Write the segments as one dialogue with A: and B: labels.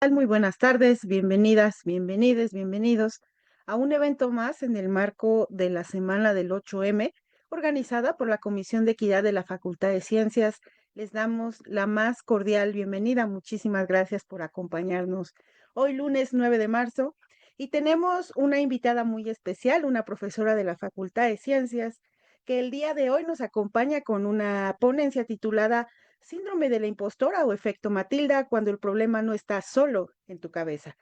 A: Muy buenas tardes, bienvenidas, bienvenides, bienvenidos a un evento más en el marco de la Semana del 8M, organizada por la Comisión de Equidad de la Facultad de Ciencias. Les damos la más cordial bienvenida. Muchísimas gracias por acompañarnos hoy lunes 9 de marzo y tenemos una invitada muy especial, una profesora de la Facultad de Ciencias, que el día de hoy nos acompaña con una ponencia titulada Síndrome de la impostora o efecto Matilda cuando el problema no está solo en tu cabeza.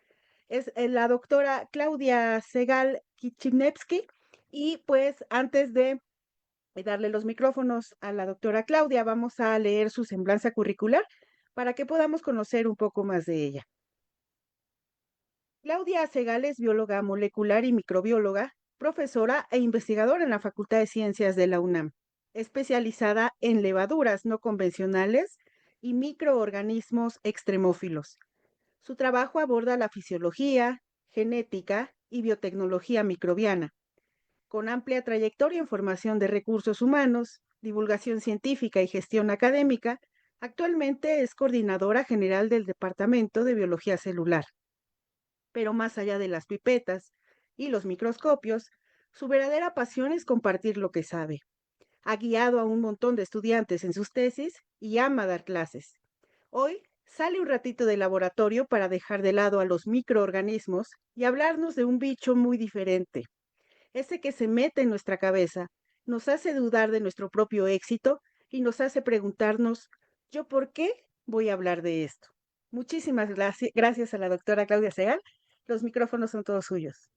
A: Es la doctora Claudia Segal Kichinevsky. Y pues antes de darle los micrófonos a la doctora Claudia, vamos a leer su semblanza curricular para que podamos conocer un poco más de ella. Claudia Segal es bióloga molecular y microbióloga, profesora e investigadora en la Facultad de Ciencias de la UNAM, especializada en levaduras no convencionales y microorganismos extremófilos. Su trabajo aborda la fisiología, genética y biotecnología microbiana, con amplia trayectoria en formación de recursos humanos, divulgación científica y gestión académica. Actualmente es coordinadora general del Departamento de Biología Celular. Pero más allá de las pipetas y los microscopios, su verdadera pasión es compartir lo que sabe. Ha guiado a un montón de estudiantes en sus tesis y ama dar clases. Hoy sale un ratito del laboratorio para dejar de lado a los microorganismos y hablarnos de un bicho muy diferente, ese que se mete en nuestra cabeza, nos hace dudar de nuestro propio éxito y nos hace preguntarnos, ¿yo por qué voy a hablar de esto? Muchísimas gracias a la doctora Claudia Segal. Los micrófonos son todos suyos.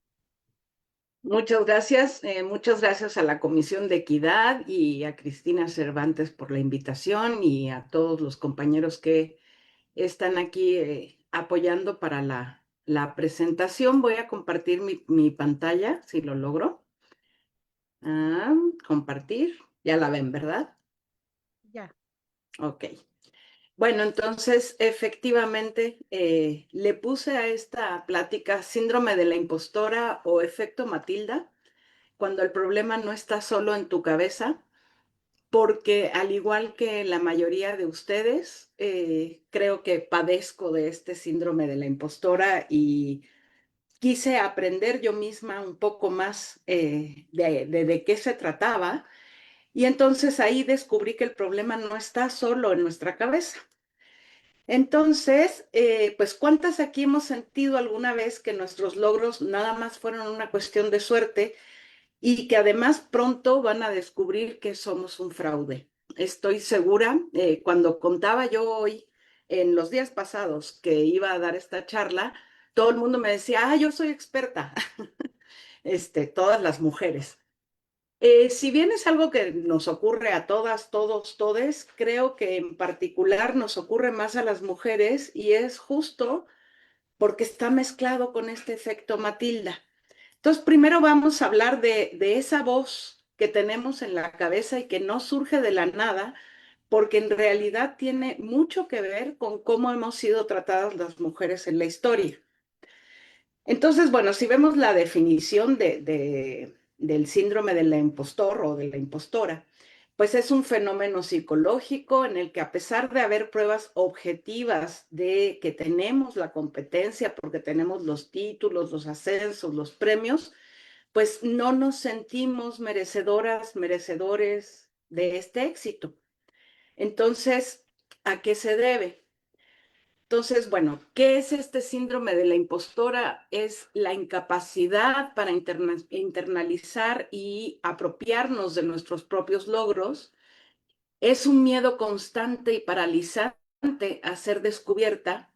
B: Muchas gracias a la Comisión de Equidad y a Cristina Cervantes por la invitación y a todos los compañeros que están aquí apoyando para la presentación. Voy a compartir mi pantalla, si lo logro. Compartir, ya la ven, ¿verdad?
A: Ya.
B: Ok. Bueno, entonces efectivamente le puse a esta plática síndrome de la impostora o efecto Matilda, cuando el problema no está solo en tu cabeza, porque al igual que la mayoría de ustedes, creo que padezco de este síndrome de la impostora y quise aprender yo misma un poco más de qué se trataba. Y entonces ahí descubrí que el problema no está solo en nuestra cabeza. Entonces, pues ¿cuántas aquí hemos sentido alguna vez que nuestros logros nada más fueron una cuestión de suerte y que además pronto van a descubrir que somos un fraude? Estoy segura, cuando contaba yo hoy, en los días pasados que iba a dar esta charla, todo el mundo me decía, yo soy experta, todas las mujeres. Si bien es algo que nos ocurre a todas, todos, todes, creo que en particular nos ocurre más a las mujeres y es justo porque está mezclado con este efecto Matilda. Entonces, primero vamos a hablar de esa voz que tenemos en la cabeza y que no surge de la nada, porque en realidad tiene mucho que ver con cómo hemos sido tratadas las mujeres en la historia. Entonces, bueno, si vemos la definición del síndrome del impostor o de la impostora, pues es un fenómeno psicológico en el que, a pesar de haber pruebas objetivas de que tenemos la competencia porque tenemos los títulos, los ascensos, los premios, pues no nos sentimos merecedoras, merecedores de este éxito. Entonces, ¿a qué se debe? Entonces, bueno, ¿qué es este síndrome de la impostora? Es la incapacidad para internalizar y apropiarnos de nuestros propios logros. Es un miedo constante y paralizante a ser descubierta.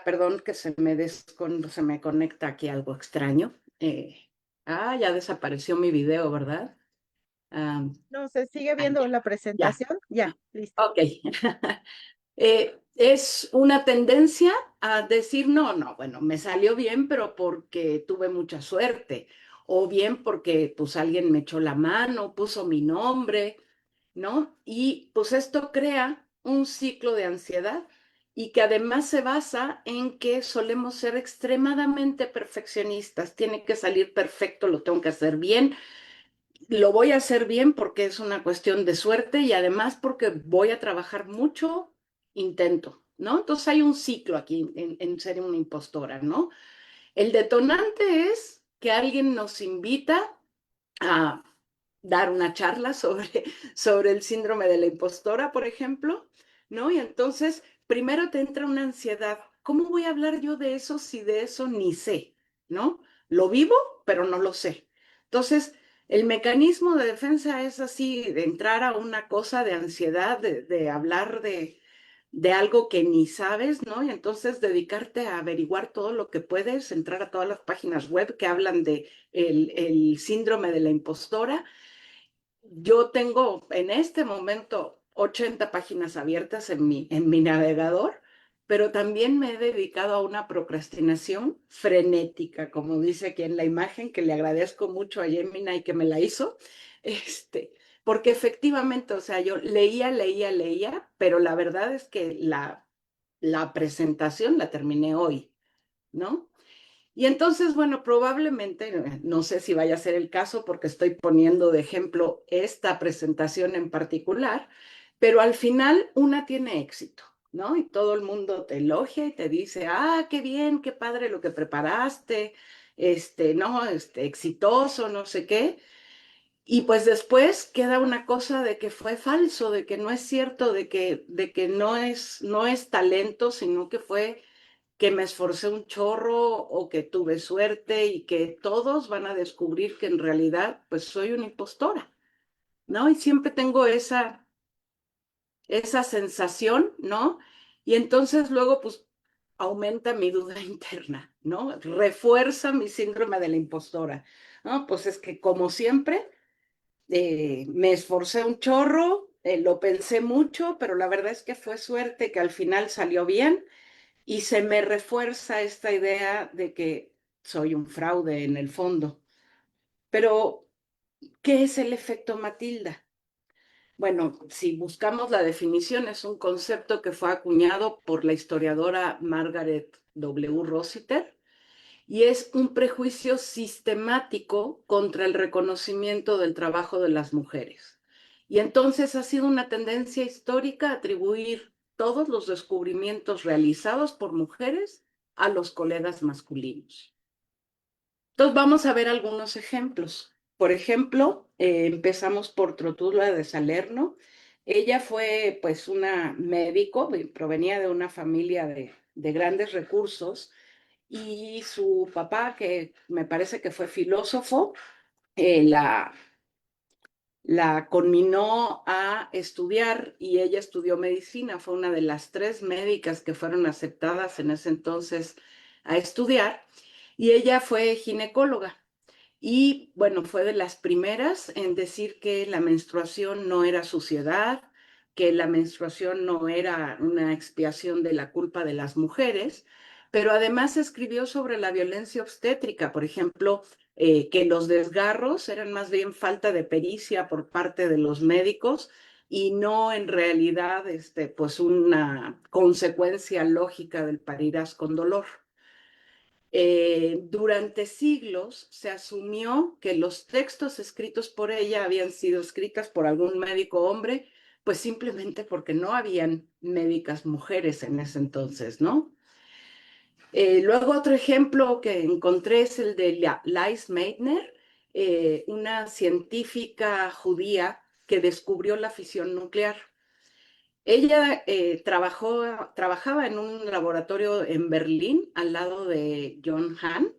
B: Perdón que se me conecta aquí algo extraño. Ya desapareció mi video, ¿verdad? Ah,
A: No, se sigue
B: Ahí
A: viendo
B: ya,
A: la
B: ya,
A: presentación. Ya, listo.
B: ok. Es una tendencia a decir, no, no, bueno, me salió bien, pero porque tuve mucha suerte, o bien porque pues alguien me echó la mano, puso mi nombre, ¿no? Y pues esto crea un ciclo de ansiedad y que además se basa en que solemos ser extremadamente perfeccionistas. Tiene que salir perfecto, lo tengo que hacer bien, lo voy a hacer bien porque es una cuestión de suerte y además porque voy a trabajar mucho, intento. ¿no? Entonces hay un ciclo aquí en ser una impostora, ¿no? El detonante es que alguien nos invita a dar una charla sobre el síndrome de la impostora, por ejemplo, ¿no? Y entonces, primero te entra una ansiedad. ¿Cómo voy a hablar yo de eso si de eso ni sé, ¿no? Lo vivo, pero no lo sé. Entonces, el mecanismo de defensa es así, de entrar a una cosa de ansiedad, de hablar de algo que ni sabes, ¿no? Y entonces dedicarte a averiguar todo lo que puedes, entrar a todas las páginas web que hablan de el síndrome de la impostora. Yo tengo en este momento 80 páginas abiertas en mi navegador, pero también me he dedicado a una procrastinación frenética, como dice aquí en la imagen, que le agradezco mucho a Gemini que me la hizo, porque efectivamente, o sea, yo leía, pero la verdad es que la presentación la terminé hoy, ¿no? Y entonces, bueno, probablemente, no sé si vaya a ser el caso porque estoy poniendo de ejemplo esta presentación en particular, pero al final una tiene éxito, ¿no? Y todo el mundo te elogia y te dice, ah, qué bien, qué padre lo que preparaste, no, exitoso, no sé qué. Y pues después queda una cosa de que fue falso, de que no es cierto, de que no es talento, sino que fue que me esforcé un chorro o que tuve suerte y que todos van a descubrir que en realidad pues soy una impostora, ¿no? Y siempre tengo esa sensación, ¿no? Y entonces luego pues aumenta mi duda interna, ¿no? Refuerza mi síndrome de la impostora, ¿no? Pues es que como siempre me esforcé un chorro, lo pensé mucho, pero la verdad es que fue suerte que al final salió bien y se me refuerza esta idea de que soy un fraude en el fondo. Pero, ¿qué es el efecto Matilda? Bueno, si buscamos la definición, es un concepto que fue acuñado por la historiadora Margaret W. Rossiter y es un prejuicio sistemático contra el reconocimiento del trabajo de las mujeres. Y entonces ha sido una tendencia histórica atribuir todos los descubrimientos realizados por mujeres a los colegas masculinos. Entonces vamos a ver algunos ejemplos. Por ejemplo, empezamos por Trotula de Salerno. Ella fue pues una médico, provenía de una familia de grandes recursos y su papá, que me parece que fue filósofo, eh, la, la conminó a estudiar y ella estudió medicina. Fue una de las 3 médicas que fueron aceptadas en ese entonces a estudiar y ella fue ginecóloga. Y bueno, fue de las primeras en decir que la menstruación no era suciedad, que la menstruación no era una expiación de la culpa de las mujeres, pero además escribió sobre la violencia obstétrica, por ejemplo, que los desgarros eran más bien falta de pericia por parte de los médicos y no en realidad pues una consecuencia lógica del parirás con dolor. Durante siglos se asumió que los textos escritos por ella habían sido escritas por algún médico hombre, pues simplemente porque no habían médicas mujeres en ese entonces, ¿no? Luego otro ejemplo que encontré es el de Lise Meitner, una científica judía que descubrió la fisión nuclear. Ella trabajaba en un laboratorio en Berlín al lado de John Hahn.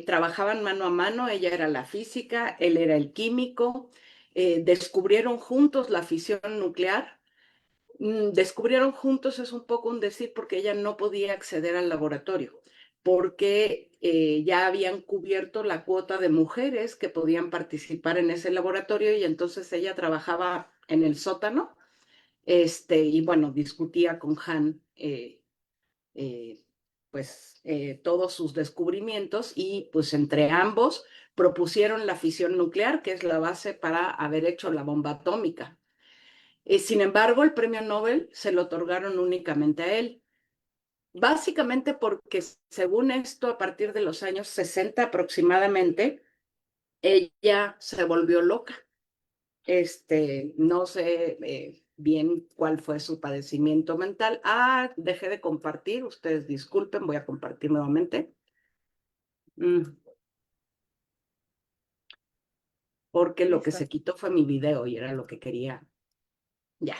B: Trabajaban mano a mano, ella era la física, él era el químico, descubrieron juntos la fisión nuclear. Descubrieron juntos es un poco un decir porque ella no podía acceder al laboratorio, porque ya habían cubierto la cuota de mujeres que podían participar en ese laboratorio y entonces ella trabajaba en el sótano, y bueno, discutía con Han eh, pues todos sus descubrimientos y pues entre ambos propusieron la fisión nuclear, que es la base para haber hecho la bomba atómica. Sin embargo, el premio Nobel se lo otorgaron únicamente a él, básicamente porque según esto, a partir de los años 60 aproximadamente, ella se volvió loca. No sé, bien cuál fue su padecimiento mental. Dejé de compartir, ustedes disculpen, voy a compartir nuevamente. Porque lo que
A: Listo.
B: se quitó fue mi video y era lo que quería. Ya.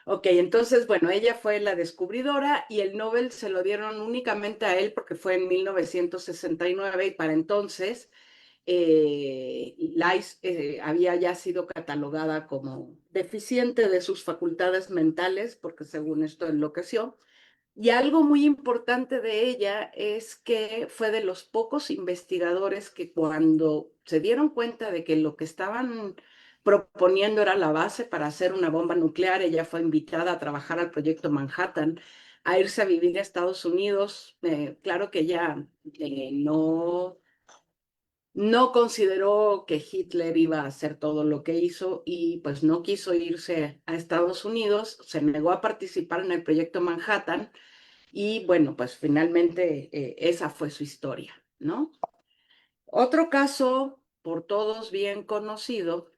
B: Ok, entonces, bueno, ella fue la descubridora y el Nobel se lo dieron únicamente a él porque fue en 1969 y para entonces Lais había ya sido catalogada como deficiente de sus facultades mentales porque según esto enloqueció. Y algo muy importante de ella es que fue de los pocos investigadores que cuando se dieron cuenta de que lo que estaban proponiendo era la base para hacer una bomba nuclear, ella fue invitada a trabajar al proyecto Manhattan, a irse a vivir a Estados Unidos. Claro que ella no consideró que Hitler iba a hacer todo lo que hizo y pues no quiso irse a Estados Unidos, se negó a participar en el proyecto Manhattan y bueno, pues finalmente esa fue su historia, ¿no? Otro caso, por todos bien conocido,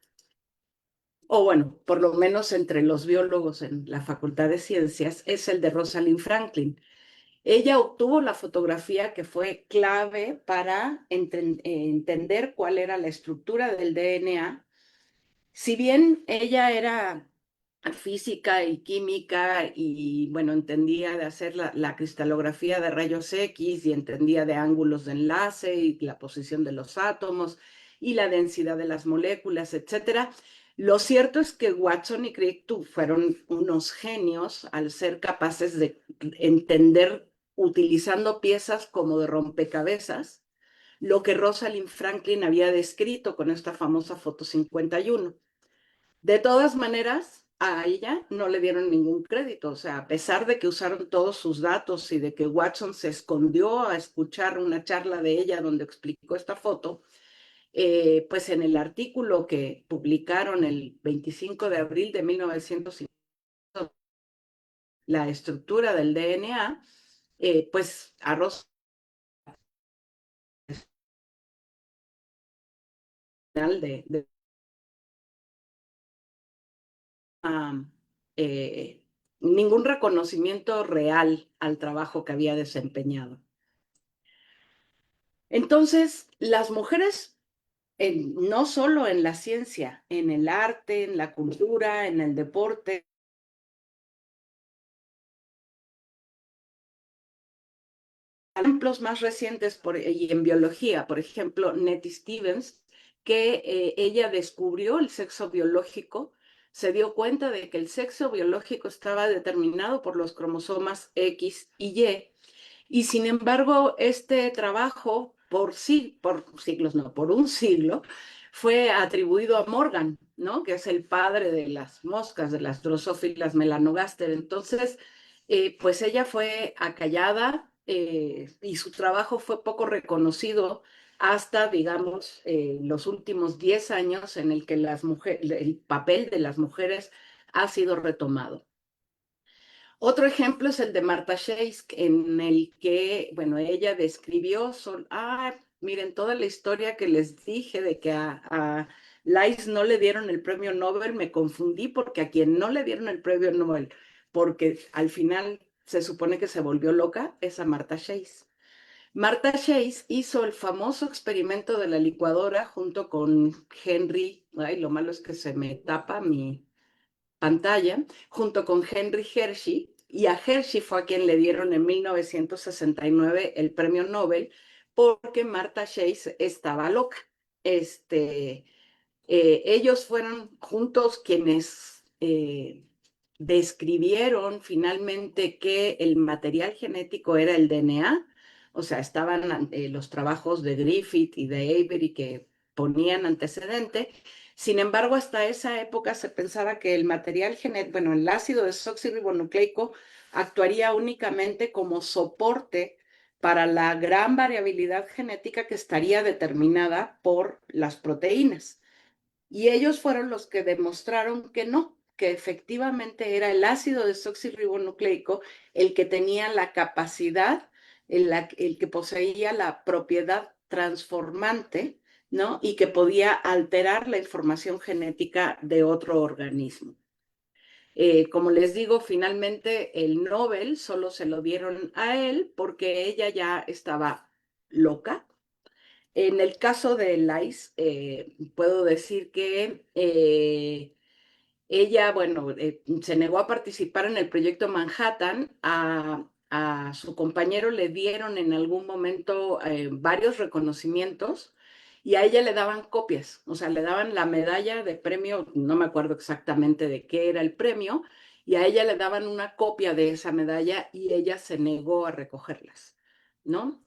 B: o bueno, por lo menos entre los biólogos en la Facultad de Ciencias, es el de Rosalind Franklin. Ella obtuvo la fotografía que fue clave para entender cuál era la estructura del DNA. Si bien ella era física y química y bueno, entendía de hacer la cristalografía de rayos X y entendía de ángulos de enlace y la posición de los átomos y la densidad de las moléculas, etcétera. Lo cierto es que Watson y Crick fueron unos genios al ser capaces de entender utilizando piezas como de rompecabezas lo que Rosalind Franklin había descrito con esta famosa foto 51. De todas maneras, a ella no le dieron ningún crédito, o sea, a pesar de que usaron todos sus datos y de que Watson se escondió a escuchar una charla de ella donde explicó esta foto, pues en el artículo que publicaron el 25 de abril de 1950, la estructura del DNA, pues a Ross de eh, ningún reconocimiento real al trabajo que había desempeñado. Entonces, las mujeres, no solo en la ciencia, en el arte, en la cultura, en el deporte, ejemplos más recientes y en biología, por ejemplo, Nettie Stevens, que ella descubrió el sexo biológico, se dio cuenta de que el sexo biológico estaba determinado por los cromosomas X y Y, y sin embargo, este trabajo, por siglos, no, por un siglo, fue atribuido a Morgan, ¿no? Que es el padre de las moscas, de las Drosophila melanogaster. Entonces, pues ella fue acallada y su trabajo fue poco reconocido hasta, digamos, los últimos 10 años en el que el papel de las mujeres ha sido retomado. Otro ejemplo es el de Marta Chase, en el que, bueno, ella describió, miren, toda la historia que les dije de que a Lais no le dieron el premio Nobel, me confundí porque a quien no le dieron el premio Nobel, porque al final se supone que se volvió loca, es a Marta Chase. Marta Chase hizo el famoso experimento de la licuadora junto con Henry, lo malo es que se me tapa mi pantalla, junto con Henry Hershey, y a Hershey fue a quien le dieron en 1969 el premio Nobel porque Marta Chase estaba loca. Ellos fueron juntos quienes describieron finalmente que el material genético era el DNA, o sea, estaban los trabajos de Griffith y de Avery que ponían antecedente. Sin embargo, hasta esa época se pensaba que el material genético, bueno, el ácido desoxirribonucleico actuaría únicamente como soporte para la gran variabilidad genética que estaría determinada por las proteínas. Y ellos fueron los que demostraron que no, que efectivamente era el ácido desoxirribonucleico el que tenía la capacidad, el que poseía la propiedad transformante, ¿no? Y que podía alterar la información genética de otro organismo. Como les digo, finalmente el Nobel solo se lo dieron a él porque ella ya estaba loca. En el caso de Lais, puedo decir que ella, bueno, se negó a participar en el proyecto Manhattan. A su compañero le dieron en algún momento varios reconocimientos y a ella le daban copias, o sea, le daban la medalla de premio, no me acuerdo exactamente de qué era el premio, y a ella le daban una copia de esa medalla y ella se negó a recogerlas, ¿no?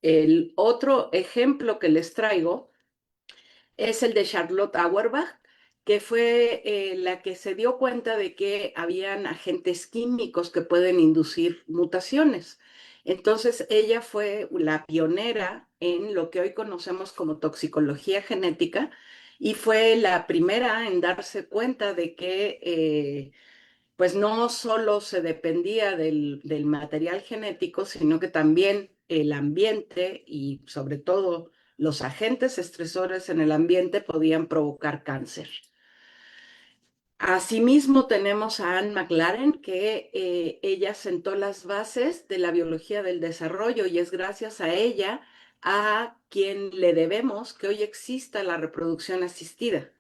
B: El otro ejemplo que les traigo es el de Charlotte Auerbach, que fue la que se dio cuenta de que habían agentes químicos que pueden inducir mutaciones. Entonces, ella fue la pionera en lo que hoy conocemos como toxicología genética y fue la primera en darse cuenta de que pues no solo se dependía del material genético, sino que también el ambiente y sobre todo los agentes estresores en el ambiente podían provocar cáncer. Asimismo, tenemos a Anne McLaren, que ella sentó las bases de la biología del desarrollo y es gracias a ella a quien le debemos que hoy exista la reproducción asistida,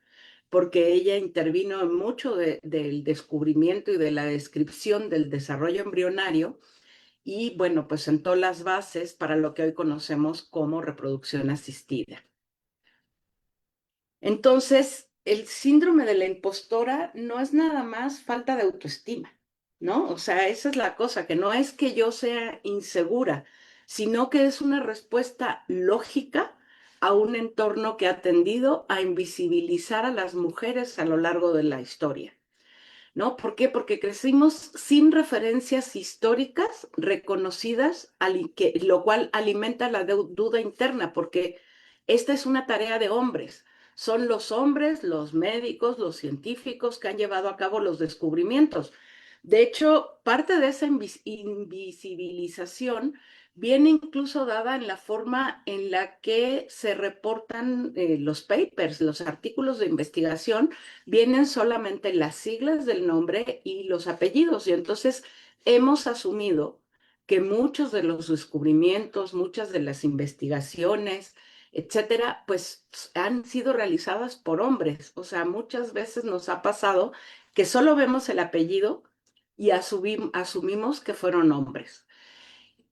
B: porque ella intervino en mucho del descubrimiento y de la descripción del desarrollo embrionario y, bueno, pues sentó las bases para lo que hoy conocemos como reproducción asistida. Entonces, el síndrome de la impostora no es nada más falta de autoestima, ¿no? O sea, esa es la cosa, que no es que yo sea insegura, sino que es una respuesta lógica a un entorno que ha tendido a invisibilizar a las mujeres a lo largo de la historia. ¿No? ¿Por qué? Porque crecimos sin referencias históricas reconocidas, lo cual alimenta la duda interna, porque esta es una tarea de hombres. Son los hombres, los médicos, los científicos que han llevado a cabo los descubrimientos. De hecho, parte de esa invisibilización viene incluso dada en la forma en la que se reportan los papers, los artículos de investigación, vienen solamente las siglas del nombre y los apellidos. Y entonces hemos asumido que muchos de los descubrimientos, muchas de las investigaciones, etcétera, pues han sido realizadas por hombres. O sea, muchas veces nos ha pasado que solo vemos el apellido y asumimos que fueron hombres.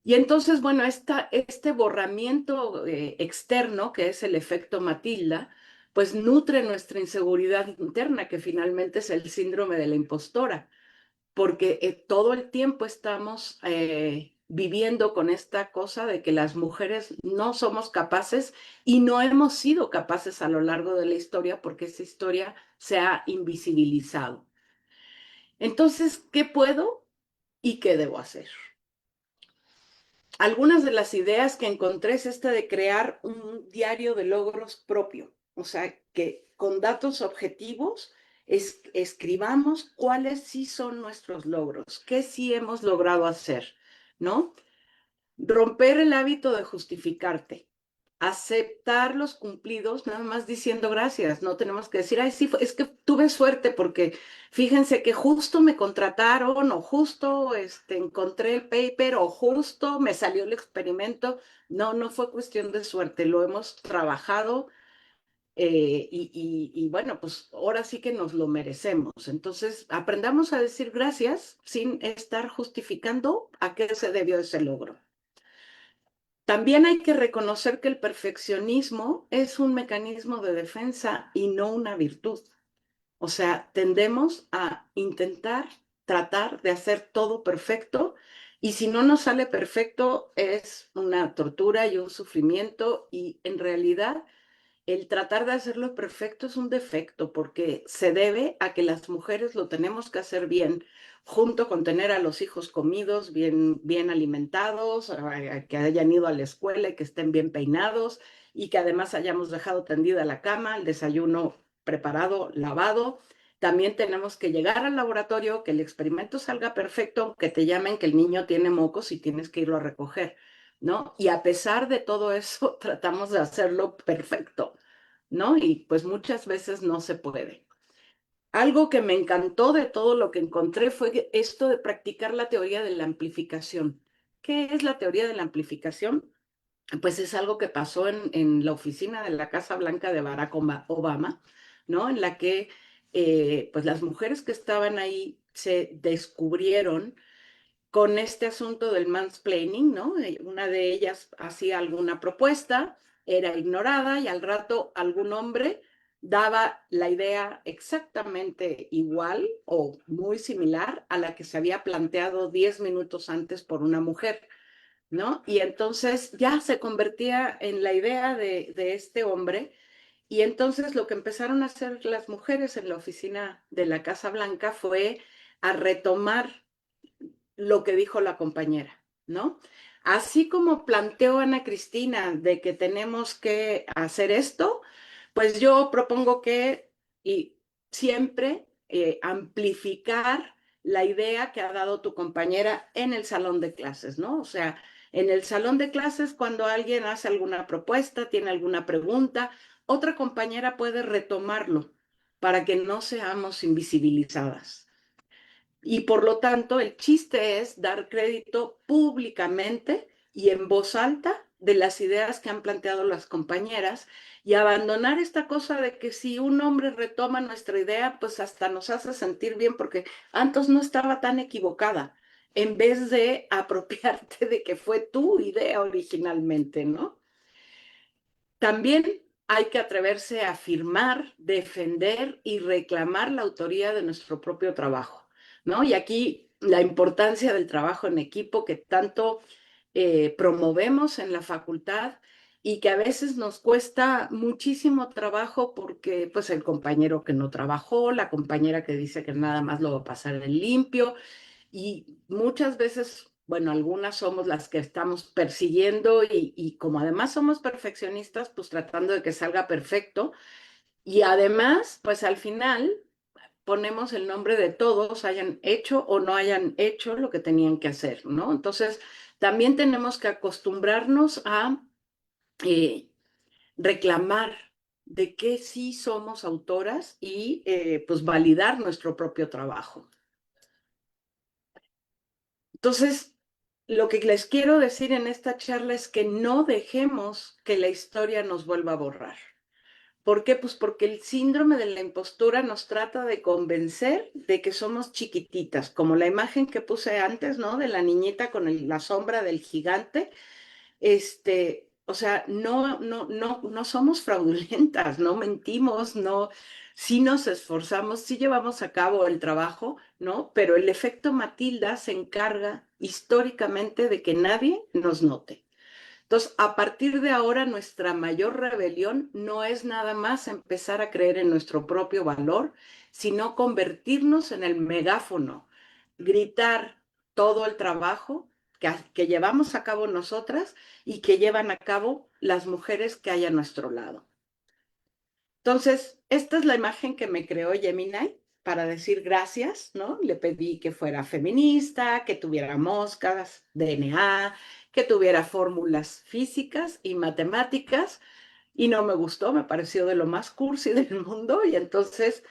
B: Y entonces, bueno, este borramiento externo, que es el efecto Matilda, pues nutre nuestra inseguridad interna, que finalmente es el síndrome de la impostora, porque todo el tiempo estamos viviendo con esta cosa de que las mujeres no somos capaces y no hemos sido capaces a lo largo de la historia porque esa historia se ha invisibilizado. Entonces, ¿qué puedo y qué debo hacer? Algunas de las ideas que encontré es esta de crear un diario de logros propio, o sea, que con datos objetivos escribamos cuáles sí son nuestros logros, qué sí hemos logrado hacer, ¿no? Romper el hábito de justificarte, aceptar los cumplidos, nada más diciendo gracias. No tenemos que decir, ay, sí, es que tuve suerte porque fíjense que justo me contrataron o justo encontré el paper o justo me salió el experimento. No, no fue cuestión de suerte, lo hemos trabajado bueno, pues ahora sí que nos lo merecemos. Entonces, aprendamos a decir gracias sin estar justificando a qué se debió ese logro. También hay que reconocer que el perfeccionismo es un mecanismo de defensa y no una virtud. O sea, tendemos a intentar tratar de hacer todo perfecto y si no nos sale perfecto es una tortura y un sufrimiento y en realidad el tratar de hacerlo perfecto es un defecto porque se debe a que las mujeres lo tenemos que hacer bien, junto con tener a los hijos comidos, bien alimentados, que hayan ido a la escuela y que estén bien peinados y que además hayamos dejado tendida la cama, el desayuno preparado, lavado. También tenemos que llegar al laboratorio, que el experimento salga perfecto, que te llamen que el niño tiene mocos y tienes que irlo a recoger. ¿No? Y a pesar de todo eso, tratamos de hacerlo perfecto, ¿no? Y pues muchas veces no se puede. Algo que me encantó de todo lo que encontré fue esto de practicar la teoría de la amplificación. ¿Qué es la teoría de la amplificación? Pues es algo que pasó en la oficina de la Casa Blanca de Barack Obama, ¿no? En la que pues las mujeres que estaban ahí se descubrieron con este asunto del mansplaining, ¿no? Una de ellas hacía alguna propuesta, era ignorada y al rato algún hombre daba la idea exactamente igual o muy similar a la que se había planteado 10 minutos antes por una mujer, ¿no? Y entonces ya se convertía en la idea de este hombre. Y entonces lo que empezaron a hacer las mujeres en la oficina de la Casa Blanca fue a retomar lo que dijo la compañera, ¿no? Así como planteó Ana Cristina de que tenemos que hacer esto, pues yo propongo que y siempre amplificar la idea que ha dado tu compañera en el salón de clases, ¿no? O sea, en el salón de clases, cuando alguien hace alguna propuesta, tiene alguna pregunta, otra compañera puede retomarlo para que no seamos invisibilizadas. Y por lo tanto, el chiste es dar crédito públicamente y en voz alta de las ideas que han planteado las compañeras y abandonar esta cosa de que si un hombre retoma nuestra idea, pues hasta nos hace sentir bien porque antes no estaba tan equivocada, en vez de apropiarte de que fue tu idea originalmente, ¿no? También hay que atreverse a afirmar, defender y reclamar la autoría de nuestro propio trabajo, ¿no? Y aquí la importancia del trabajo en equipo que tanto promovemos en la facultad y que a veces nos cuesta muchísimo trabajo porque pues el compañero que no trabajó, la compañera que dice que nada más lo va a pasar en limpio, y muchas veces, bueno, algunas somos las que estamos persiguiendo y como además somos perfeccionistas, pues tratando de que salga perfecto. Y además, pues al final ponemos el nombre de todos, hayan hecho o no hayan hecho lo que tenían que hacer, ¿no? Entonces, también tenemos que acostumbrarnos a eh, reclamar de que sí somos autoras y pues validar nuestro propio trabajo. Entonces, lo que les quiero decir en esta charla es que no dejemos que la historia nos vuelva a borrar. ¿Por qué? Pues porque el síndrome de la impostura nos trata de convencer de que somos chiquititas, como la imagen que puse antes, ¿no? De la niñita con la sombra del gigante. O sea, no somos fraudulentas, no mentimos, no, sí nos esforzamos, sí llevamos a cabo el trabajo, ¿no? Pero el efecto Matilda se encarga históricamente de que nadie nos note. Entonces, a partir de ahora, nuestra mayor rebelión no es nada más empezar a creer en nuestro propio valor, sino convertirnos en el megáfono, gritar todo el trabajo que llevamos a cabo nosotras y que llevan a cabo las mujeres que hay a nuestro lado. Entonces, esta es la imagen que me creó Gemini para decir gracias, ¿no? Le pedí que fuera feminista, que tuviera moscas, DNA, que tuviera fórmulas físicas y matemáticas, y no me gustó, me pareció de lo más cursi del mundo, y entonces,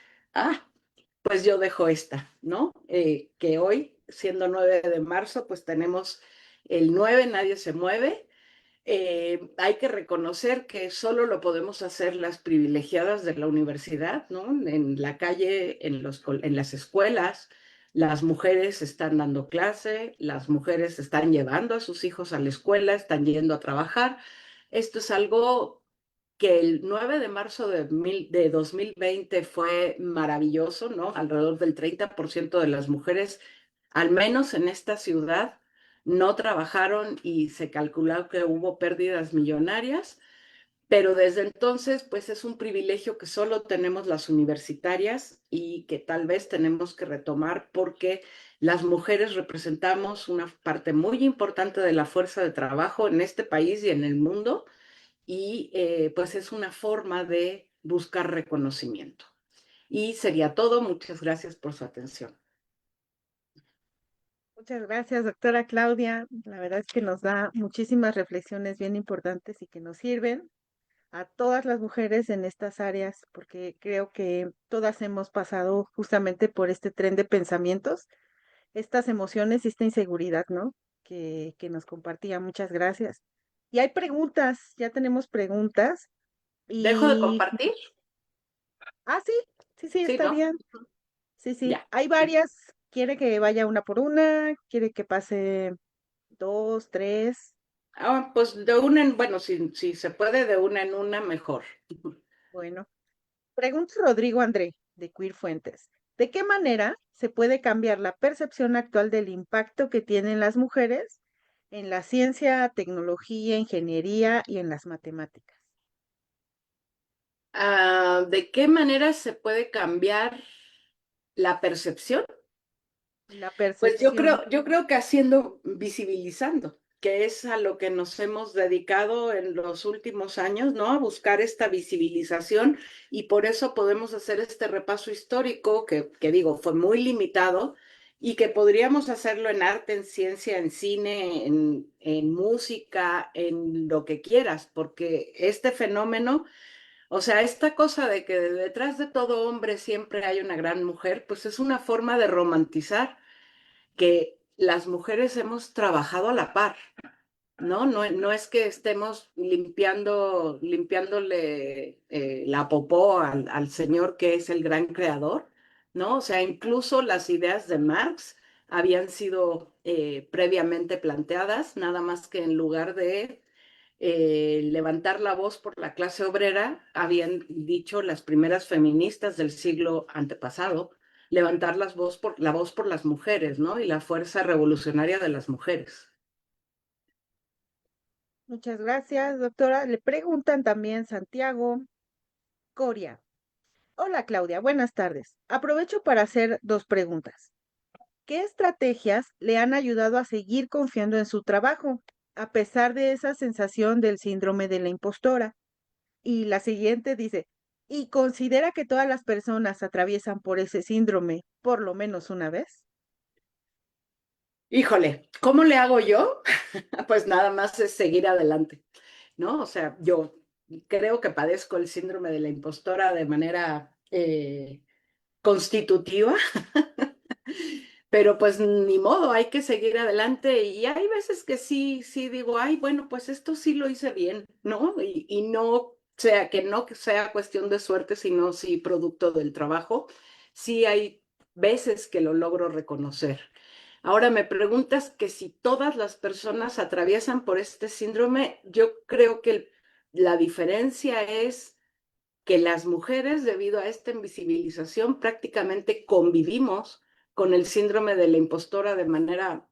B: pues yo dejo esta, ¿no? Que hoy, siendo 9 de marzo, pues tenemos el 9, nadie se mueve, hay que reconocer que solo lo podemos hacer las privilegiadas de la universidad, ¿no? En la calle, en las escuelas, las mujeres están dando clase, las mujeres están llevando a sus hijos a la escuela, están yendo a trabajar. Esto es algo que el 9 de marzo de 2020 fue maravilloso, ¿no? Alrededor del 30% de las mujeres, al menos en esta ciudad, no trabajaron y se calculó que hubo pérdidas millonarias, pero desde entonces, pues es un privilegio que solo tenemos las universitarias y que tal vez tenemos que retomar porque las mujeres representamos una parte muy importante de la fuerza de trabajo en este país y en el mundo y pues es una forma de buscar reconocimiento. Y sería todo. Muchas gracias por su atención.
A: Muchas gracias, doctora Claudia. La verdad es que nos da muchísimas reflexiones bien importantes y que nos sirven a todas las mujeres en estas áreas, porque creo que todas hemos pasado justamente por este tren de pensamientos, estas emociones y esta inseguridad, ¿no? Que nos compartía. Muchas gracias. Y hay preguntas, ya tenemos preguntas.
B: ¿Dejo de
A: Y,
B: compartir?
A: sí, sí, sí,
B: Sí,
A: está
B: ¿no?
A: bien. Sí, sí,
B: Ya.
A: hay varias. ¿Quiere que vaya una por una? ¿Quiere que pase dos, tres?
B: Pues de una en, bueno, si se puede de una en una, mejor.
A: Bueno, pregunta Rodrigo André, de Queer Fuentes. ¿De qué manera se puede cambiar la percepción actual del impacto que tienen las mujeres en la ciencia, tecnología, ingeniería y en las matemáticas?
B: ¿De qué manera se puede cambiar la percepción?
A: La
B: Pues
A: percepción.
B: yo creo que haciendo, visibilizando, que es a lo que nos hemos dedicado en los últimos años, ¿no? A buscar esta visibilización y por eso podemos hacer este repaso histórico que digo, fue muy limitado y que podríamos hacerlo en arte, en ciencia, en cine, en música, en lo que quieras, porque este fenómeno, o sea, esta cosa de que detrás de todo hombre siempre hay una gran mujer, pues es una forma de romantizar que las mujeres hemos trabajado a la par, ¿no? No es que estemos limpiándole la popó al señor que es el gran creador, ¿no? O sea, incluso las ideas de Marx habían sido previamente planteadas, nada más que en lugar de levantar la voz por la clase obrera, habían dicho las primeras feministas del siglo antepasado, levantar la voz por las mujeres, ¿no? Y la fuerza revolucionaria de las mujeres.
A: Muchas gracias, doctora. Le preguntan también Santiago Coria. Hola, Claudia. Buenas tardes. Aprovecho para hacer dos preguntas. ¿Qué estrategias le han ayudado a seguir confiando en su trabajo, a pesar de esa sensación del síndrome de la impostora? Y la siguiente dice, ¿y considera que todas las personas atraviesan por ese síndrome por lo menos una vez?
B: Híjole, ¿cómo le hago yo? Pues nada más es seguir adelante, ¿no? O sea, yo creo que padezco el síndrome de la impostora de manera constitutiva, pero pues ni modo, hay que seguir adelante y hay veces que sí digo, ay, bueno, pues esto sí lo hice bien, ¿no? Y no sea que no sea cuestión de suerte, sino sí producto del trabajo, sí hay veces que lo logro reconocer. Ahora me preguntas que si todas las personas atraviesan por este síndrome, yo creo que la diferencia es que las mujeres, debido a esta invisibilización, prácticamente convivimos con el síndrome de la impostora de manera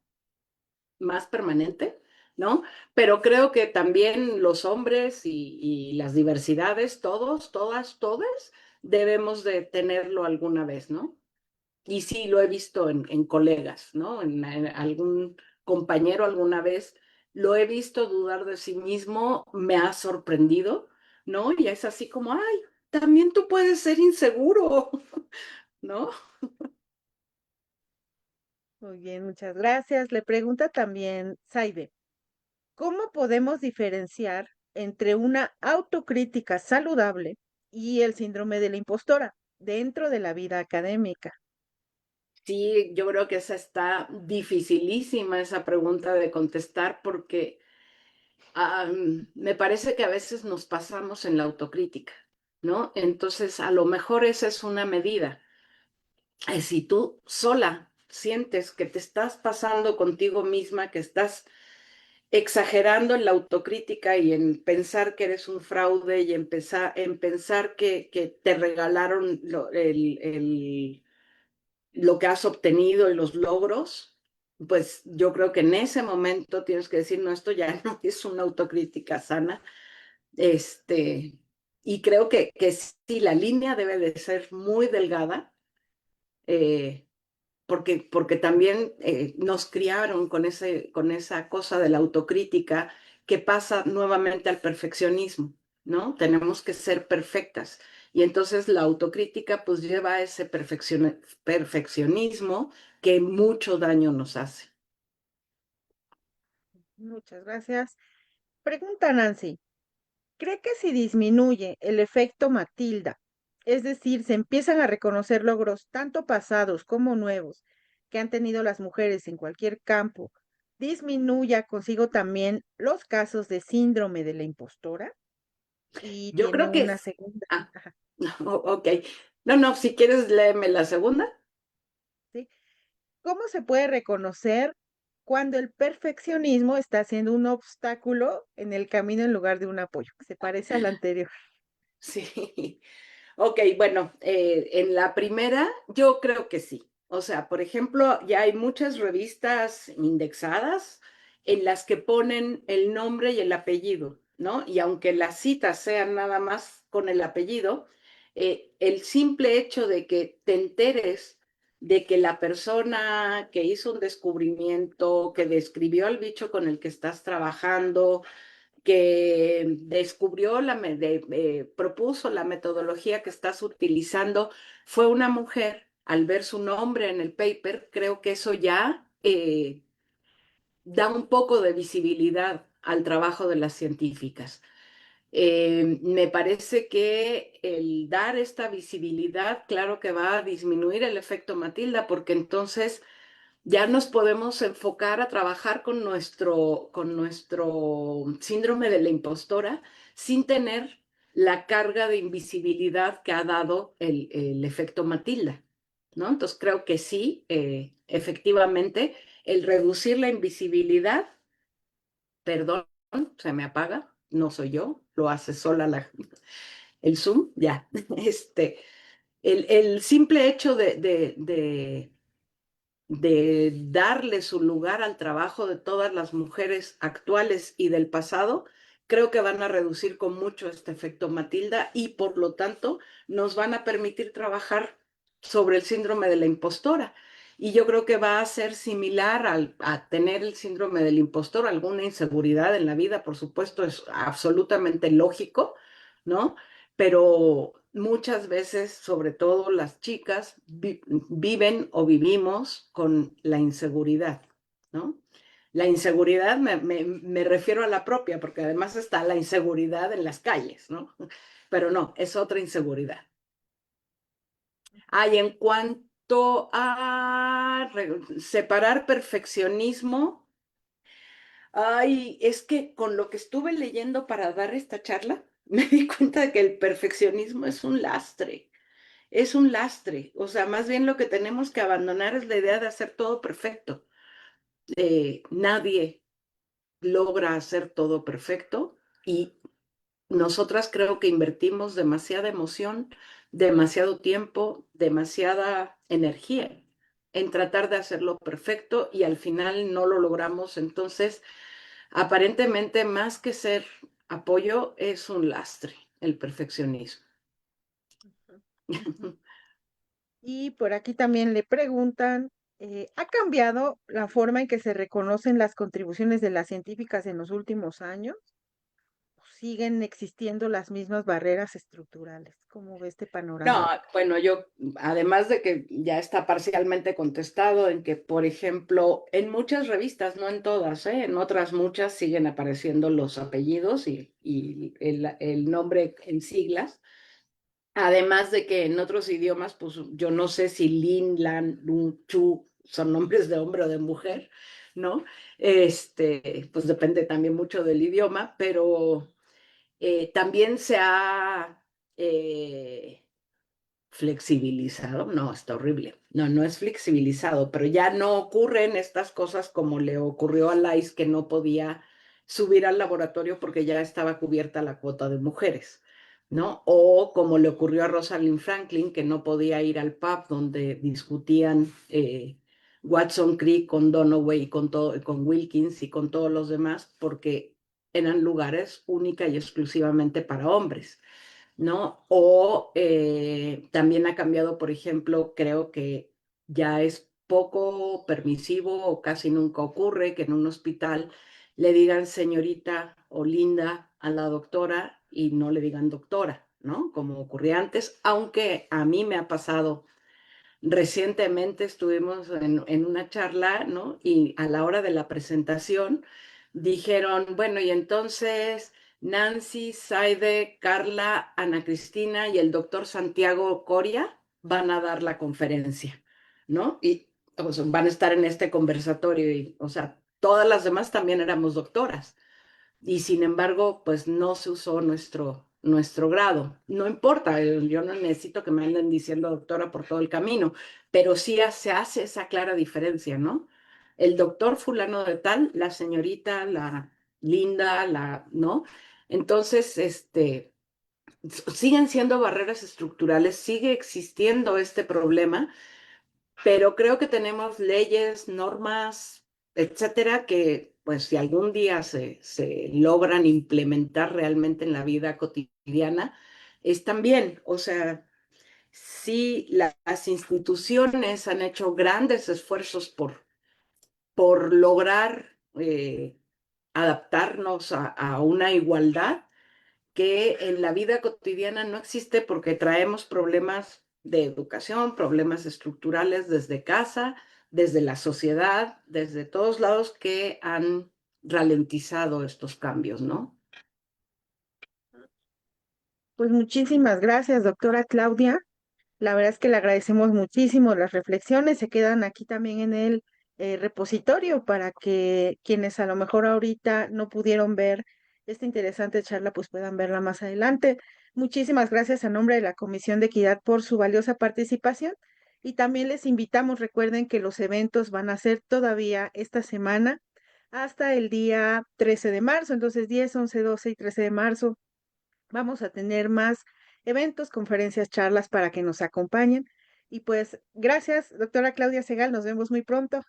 B: más permanente, ¿no? Pero creo que también los hombres y las diversidades, todos, todas, todas, debemos de tenerlo alguna vez, ¿no? Y sí, lo he visto en colegas, ¿no? En algún compañero alguna vez lo he visto dudar de sí mismo, me ha sorprendido, ¿no? Y es así como, ay, también tú puedes ser inseguro, ¿no?
A: Muy bien, muchas gracias. Le pregunta también Saide, ¿cómo podemos diferenciar entre una autocrítica saludable y el síndrome de la impostora dentro de la vida académica?
B: Sí, yo creo que esa está dificilísima, esa pregunta de contestar, porque me parece que a veces nos pasamos en la autocrítica, ¿no? Entonces, a lo mejor esa es una medida. Si tú sola sientes que te estás pasando contigo misma, que estás exagerando en la autocrítica y en pensar que eres un fraude y en pensar que te regalaron lo que has obtenido y los logros, pues yo creo que en ese momento tienes que decir, no, esto ya no es una autocrítica sana. Este, y creo que sí, la línea debe de ser muy delgada. Eh, porque también nos criaron con esa cosa de la autocrítica que pasa nuevamente al perfeccionismo, ¿no? Tenemos que ser perfectas. Y entonces la autocrítica pues lleva a ese perfeccionismo que mucho daño nos hace.
A: Muchas gracias. Pregunta Nancy, ¿Cree que si disminuye el efecto Matilda, es decir, se empiezan a reconocer logros tanto pasados como nuevos que han tenido las mujeres en cualquier campo, disminuya consigo también los casos de síndrome de la impostora? Y
B: Yo
A: tiene
B: creo que
A: una
B: es...
A: segunda.
B: Ah,
A: Ajá,
B: ok. No, no, si quieres léeme la segunda.
A: ¿sí? ¿Cómo se puede reconocer cuando el perfeccionismo está siendo un obstáculo en el camino en lugar de un apoyo? Se parece al anterior.
B: Sí. Ok, bueno, en la primera yo creo que sí. O sea, por ejemplo, ya hay muchas revistas indexadas en las que ponen el nombre y el apellido, ¿no? Y aunque las citas sean nada más con el apellido, el simple hecho de que te enteres de que la persona que hizo un descubrimiento, que describió al bicho con el que estás trabajando, que descubrió, propuso la metodología que estás utilizando, fue una mujer, al ver su nombre en el paper, creo que eso ya da un poco de visibilidad al trabajo de las científicas. Me parece que el dar esta visibilidad, claro que va a disminuir el efecto Matilda, porque entonces ya nos podemos enfocar a trabajar con nuestro síndrome de la impostora sin tener la carga de invisibilidad que ha dado el efecto Matilda, ¿no? Entonces creo que sí, efectivamente, el reducir la invisibilidad, perdón, se me apaga, no soy yo, lo hace sola el Zoom, ya, el simple hecho de darle su lugar al trabajo de todas las mujeres actuales y del pasado, creo que van a reducir con mucho este efecto Matilda y por lo tanto nos van a permitir trabajar sobre el síndrome de la impostora. Y yo creo que va a ser similar a tener el síndrome del impostor, alguna inseguridad en la vida, por supuesto, es absolutamente lógico, ¿no? Pero muchas veces, sobre todo las chicas, viven o vivimos con la inseguridad, ¿no? La inseguridad me refiero a la propia, porque además está la inseguridad en las calles, ¿no? Pero no, es otra inseguridad. Y en cuanto a separar perfeccionismo, es que con lo que estuve leyendo para dar esta charla, me di cuenta de que el perfeccionismo es un lastre. Es un lastre. O sea, más bien lo que tenemos que abandonar es la idea de hacer todo perfecto. Nadie logra hacer todo perfecto y nosotras creo que invertimos demasiada emoción, demasiado tiempo, demasiada energía en tratar de hacerlo perfecto y al final no lo logramos. Entonces, aparentemente, más que ser apoyo, es un lastre el perfeccionismo.
A: Ujú. Y por aquí también le preguntan, ¿ha cambiado la forma en que se reconocen las contribuciones de las científicas en los últimos años? ¿O siguen existiendo las mismas barreras estructurales? ¿Cómo ve este
B: No,
A: panorama?
B: bueno, yo, además de que ya está parcialmente contestado en que, por ejemplo, en muchas revistas, no en todas, en otras muchas siguen apareciendo los apellidos y el nombre en siglas. Además de que en otros idiomas, pues yo no sé si Lin, Lan, Lun, Chu son nombres de hombre o de mujer, ¿no? Pues depende también mucho del idioma, pero también se ha flexibilizado, no, está horrible. No, no es flexibilizado, pero ya no ocurren estas cosas como le ocurrió a Lais, que no podía subir al laboratorio porque ya estaba cubierta la cuota de mujeres, ¿no? O como le ocurrió a Rosalind Franklin, que no podía ir al pub donde discutían Watson Crick con Donoway y con Wilkins y con todos los demás, porque eran lugares única y exclusivamente para hombres. ¿No? O también ha cambiado, por ejemplo, creo que ya es poco permisivo o casi nunca ocurre que en un hospital le digan señorita o linda a la doctora y no le digan doctora, ¿no? Como ocurría antes, aunque a mí me ha pasado. Recientemente estuvimos en una charla, ¿no? Y a la hora de la presentación dijeron, bueno, y entonces Nancy, Saide, Carla, Ana Cristina y el doctor Santiago Coria van a dar la conferencia, ¿no? Y o sea, van a estar en este conversatorio y, o sea, todas las demás también éramos doctoras y sin embargo, pues no se usó nuestro grado. No importa, yo no necesito que me anden diciendo doctora por todo el camino, pero sí se hace esa clara diferencia, ¿no? El doctor fulano de tal, la señorita, la linda, ¿no? Entonces, siguen siendo barreras estructurales, sigue existiendo este problema, pero creo que tenemos leyes, normas, etcétera, que pues si algún día se logran implementar realmente en la vida cotidiana, están bien. O sea, sí, las instituciones han hecho grandes esfuerzos por lograr adaptarnos a una igualdad que en la vida cotidiana no existe porque traemos problemas de educación, problemas estructurales desde casa, desde la sociedad, desde todos lados que han ralentizado estos cambios, ¿no?
A: Pues muchísimas gracias, doctora Claudia. La verdad es que le agradecemos muchísimo las reflexiones, se quedan aquí también en el repositorio para que quienes a lo mejor ahorita no pudieron ver esta interesante charla, pues puedan verla más adelante. Muchísimas gracias a nombre de la Comisión de Equidad por su valiosa participación y también les invitamos, recuerden que los eventos van a ser todavía esta semana hasta el día 13 de marzo, entonces 10, 11, 12 y 13 de marzo vamos a tener más eventos, conferencias, charlas para que nos acompañen. Y pues gracias, doctora Claudia Segal, nos vemos muy pronto.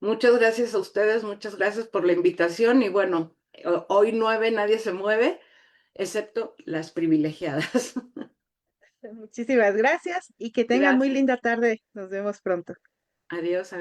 B: Muchas gracias a ustedes, muchas gracias por la invitación y bueno, hoy 9 nadie se mueve, excepto las privilegiadas.
A: Muchísimas gracias y que tengan muy
B: Gracias.
A: linda tarde. Nos vemos pronto.
B: Adiós.